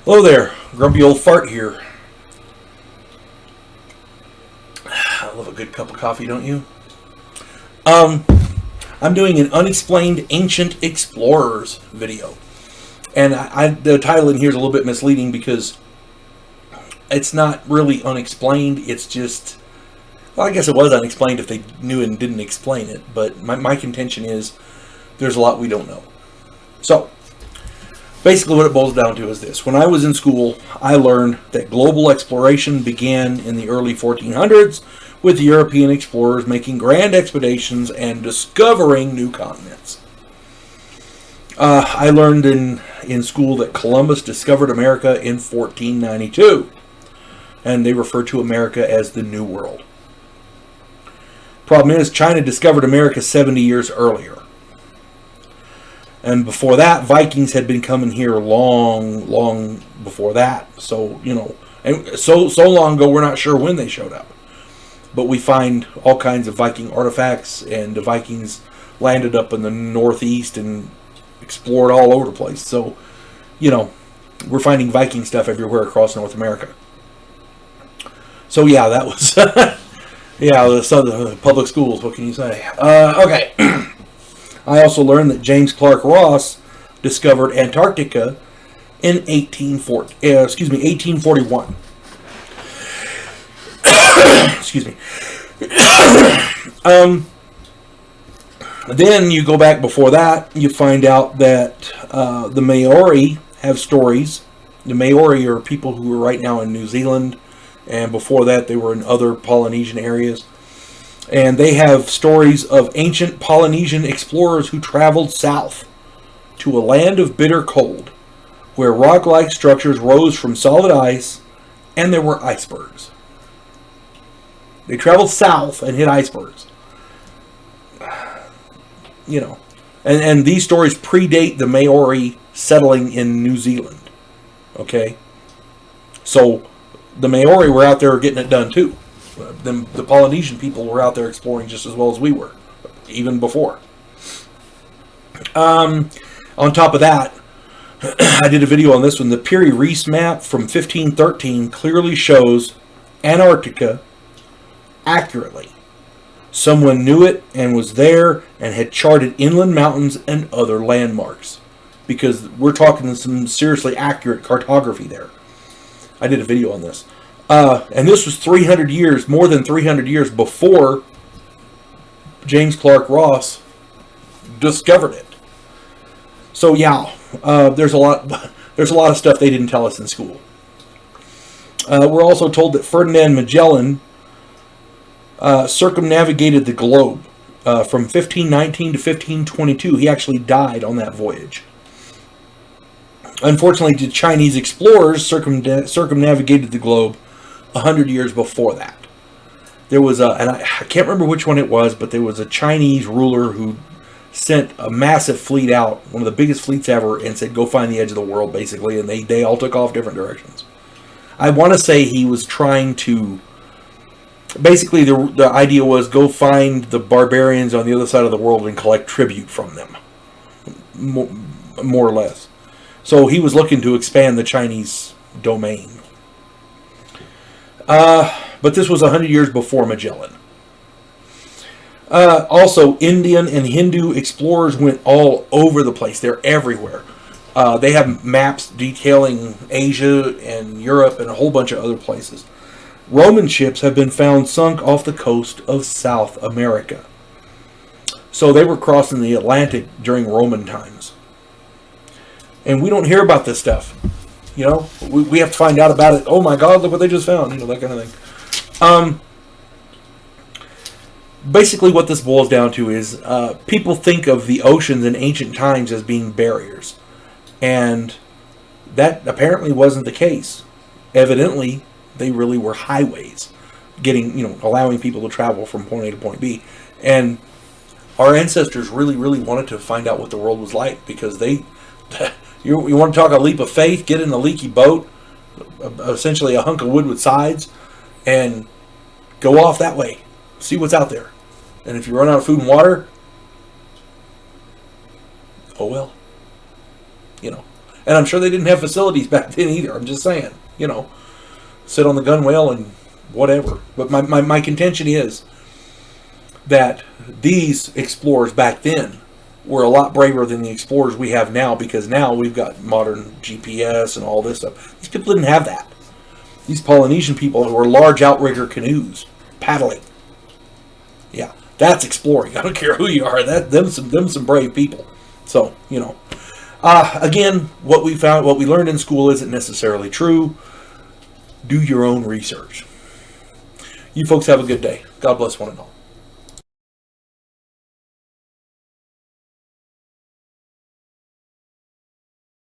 Hello there, Grumpy Old Fart here. I love a good cup of coffee, don't you? I'm doing an Unexplained Ancient Explorers video. And the title in here is a little bit misleading because it's not really unexplained. It's just, well, I guess it was unexplained if they knew and didn't explain it. But my contention is there's a lot we don't know. So, basically what it boils down to is this. When I was in school, I learned that global exploration began in the early 1400s with the European explorers making grand expeditions and discovering new continents. I learned in school that Columbus discovered America in 1492, and they referred to America as the New World. Problem is, China discovered America 70 years earlier. And before that, Vikings had been coming here long before that. So, and so long ago, we're not sure when they showed up. But we find all kinds of Viking artifacts, and the Vikings landed up in the Northeast and explored all over the place. So, we're finding Viking stuff everywhere across North America. So, yeah, that was, the public schools, what can you say? Okay. I also learned that James Clark Ross discovered Antarctica in 1841. Excuse me. Then you go back before that, you find out that the Maori have stories. The Maori are people who are right now in New Zealand, and before that they were in other Polynesian areas. And they have stories of ancient Polynesian explorers who traveled south to a land of bitter cold, where rock-like structures rose from solid ice, and there were icebergs. They traveled south and hit icebergs. And these stories predate the Maori settling in New Zealand. Okay? So, the Maori were out there getting it done too. The Polynesian people were out there exploring just as well as we were, even before. On top of that, I did a video on this one. The Peary-Reese map from 1513 clearly shows Antarctica accurately. Someone knew it and was there and had charted inland mountains and other landmarks, because we're talking some seriously accurate cartography there. I did a video on this. And this was 300 years, more than 300 years before James Clark Ross discovered it. So yeah, there's a lot of stuff they didn't tell us in school. We're also told that Ferdinand Magellan circumnavigated the globe from 1519 to 1522. He actually died on that voyage. Unfortunately, the Chinese explorers circumnavigated the globe 100 years before that. There was and I can't remember which one it was, but there was a Chinese ruler who sent a massive fleet out, one of the biggest fleets ever, and said, go find the edge of the world, basically, and they all took off different directions. I want to say he was trying to, basically the idea was go find the barbarians on the other side of the world and collect tribute from them, more or less. So he was looking to expand the Chinese domain. But this was 100 years before Magellan. Also, Indian and Hindu explorers went all over the place. They're everywhere. They have maps detailing Asia and Europe and a whole bunch of other places. Roman ships have been found sunk off the coast of South America. So they were crossing the Atlantic during Roman times. And we don't hear about this stuff. We have to find out about it. Oh my God, look what they just found. That kind of thing. Basically what this boils down to is people think of the oceans in ancient times as being barriers. And that apparently wasn't the case. Evidently, they really were highways, allowing people to travel from point A to point B. And our ancestors really, really wanted to find out what the world was like, because you want to talk a leap of faith, get in a leaky boat, essentially a hunk of wood with sides, and go off that way. See what's out there. And if you run out of food and water, oh well. And I'm sure they didn't have facilities back then either. I'm just saying, sit on the gunwale and whatever. But my contention is that these explorers back then were a lot braver than the explorers we have now, because now we've got modern GPS and all this stuff. These people didn't have that. These Polynesian people were large outrigger canoes, paddling. Yeah, that's exploring. I don't care who you are. Them some brave people. So, again, what we learned in school isn't necessarily true. Do your own research. You folks have a good day. God bless one and all.